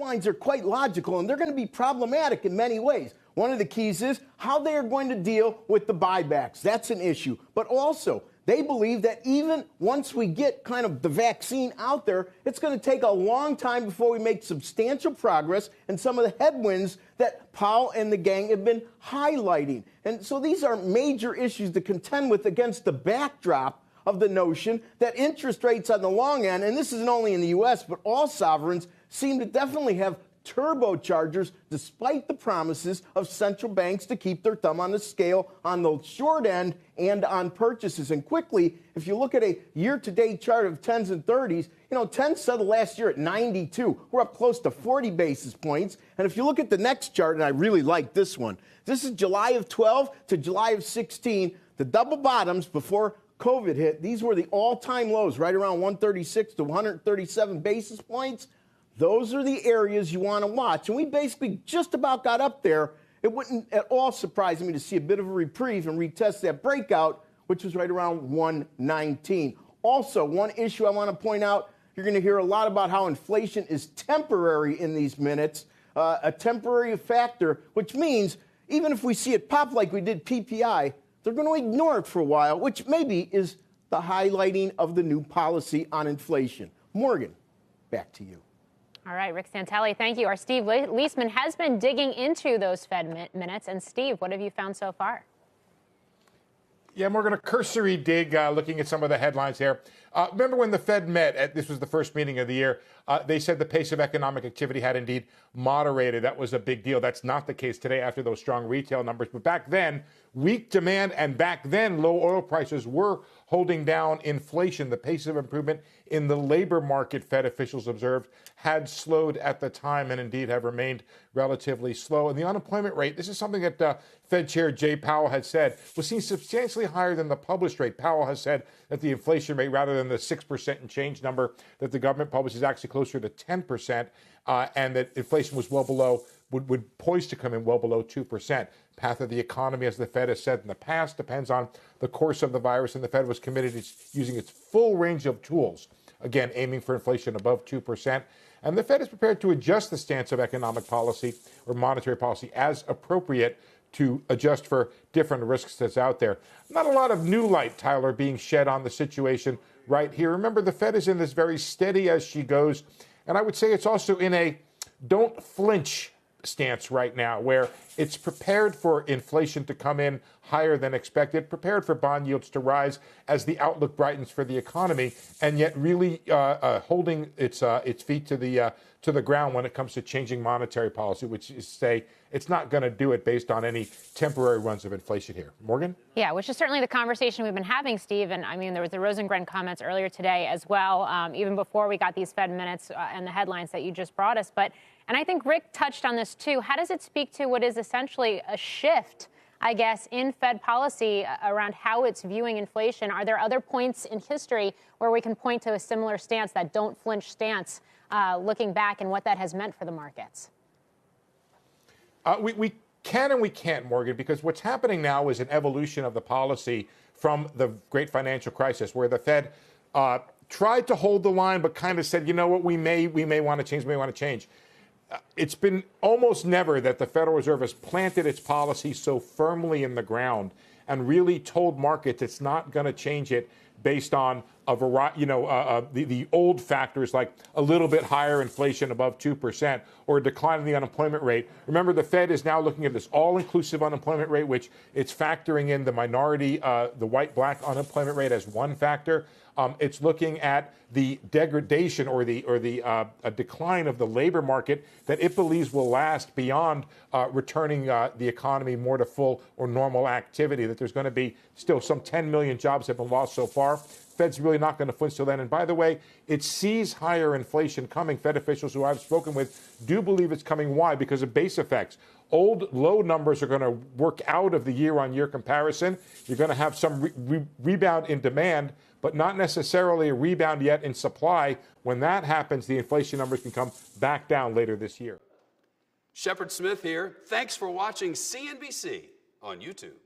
headlines are quite logical, and they're going to be problematic in many ways. One of the keys is how they are going to deal with the buybacks. That's an issue. But also, they believe that even once we get kind of the vaccine out there, it's going to take a long time before we make substantial progress in some of the headwinds that Powell and the gang have been highlighting. And so these are major issues to contend with against the backdrop of the notion that interest rates on the long end, and this isn't only in the U.S., but all sovereigns, seem to definitely have turbochargers despite the promises of central banks to keep their thumb on the scale on the short end and on purchases. And quickly, if you look at a year-to-date chart of 10s and 30s, 10 settled last year at 92. We're up close to 40 basis points. And if you look at the next chart, and I really like this one, this is July of 12 to July of 16, the double bottoms before COVID hit. These were the all-time lows, right around 136 to 137 basis points. Those are the areas you want to watch. And we basically just about got up there. It wouldn't at all surprise me to see a bit of a reprieve and retest that breakout, which was right around 119. Also, one issue I want to point out, you're going to hear a lot about how inflation is temporary in these minutes, a temporary factor, which means even if we see it pop like we did PPI, they're going to ignore it for a while, which maybe is the highlighting of the new policy on inflation. Morgan, back to you. All right, Rick Santelli, thank you. Our Steve Leisman has been digging into those Fed minutes. And Steve, what have you found so far? Yeah, Morgan, a cursory dig looking at some of the headlines here. Remember when the Fed met, this was the first meeting of the year, they said the pace of economic activity had indeed moderated. That was a big deal. That's not the case today after those strong retail numbers. But back then, weak demand and back then low oil prices were holding down inflation. The pace of improvement in the labor market, Fed officials observed, had slowed at the time and indeed have remained relatively slow. And the unemployment rate, this is something that Fed Chair Jay Powell had said, was seen substantially higher than the published rate. Powell has said that the inflation rate, rather than the 6% and change number that the government publishes, is actually closer to 10%, and that inflation was well below, would poised to come in well below 2%. Path of the economy, as the Fed has said in the past, depends on the course of the virus, and the Fed was committed to using its full range of tools, again, aiming for inflation above 2%. And the Fed is prepared to adjust the stance of economic policy or monetary policy as appropriate to adjust for different risks that's out there. Not a lot of new light, Tyler, being shed on the situation right here. Remember, the Fed is in this very steady as she goes. And I would say it's also in a don't flinch stance right now, where it's prepared for inflation to come in higher than expected, prepared for bond yields to rise as the outlook brightens for the economy, and yet really holding its feet to the ground when it comes to changing monetary policy, which is to say it's not going to do it based on any temporary runs of inflation here. Morgan? Yeah, which is certainly the conversation we've been having, Steve. And I mean, there was the Rosengren comments earlier today as well, even before we got these Fed minutes and the headlines that you just brought us. And I think Rick touched on this, too. How does it speak to what is essentially a shift, I guess, in Fed policy around how it's viewing inflation? Are there other points in history where we can point to a similar stance, that don't flinch stance, looking back, and what that has meant for the markets? We can and we can't, Morgan, because what's happening now is an evolution of the policy from the great financial crisis, where the Fed tried to hold the line but kind of said, you know what, we may want to change. It's been almost never that the Federal Reserve has planted its policy so firmly in the ground and really told markets it's not going to change it based on a variety, the old factors like a little bit higher inflation above 2% or a decline in the unemployment rate. Remember, the Fed is now looking at this all-inclusive unemployment rate, which it's factoring in the minority, the white-black unemployment rate as one factor. It's looking at the degradation or a decline of the labor market that it believes will last beyond returning the economy more to full or normal activity, that there's going to be still some 10 million jobs have been lost so far. Fed's really not going to flinch till then. And by the way, it sees higher inflation coming. Fed officials who I've spoken with do believe it's coming. Why? Because of base effects. Old low numbers are going to work out of the year-on-year comparison. You're going to have some rebound in demand, but not necessarily a rebound yet in supply. When that happens, the inflation numbers can come back down later this year. Shepard Smith here. Thanks for watching CNBC on YouTube.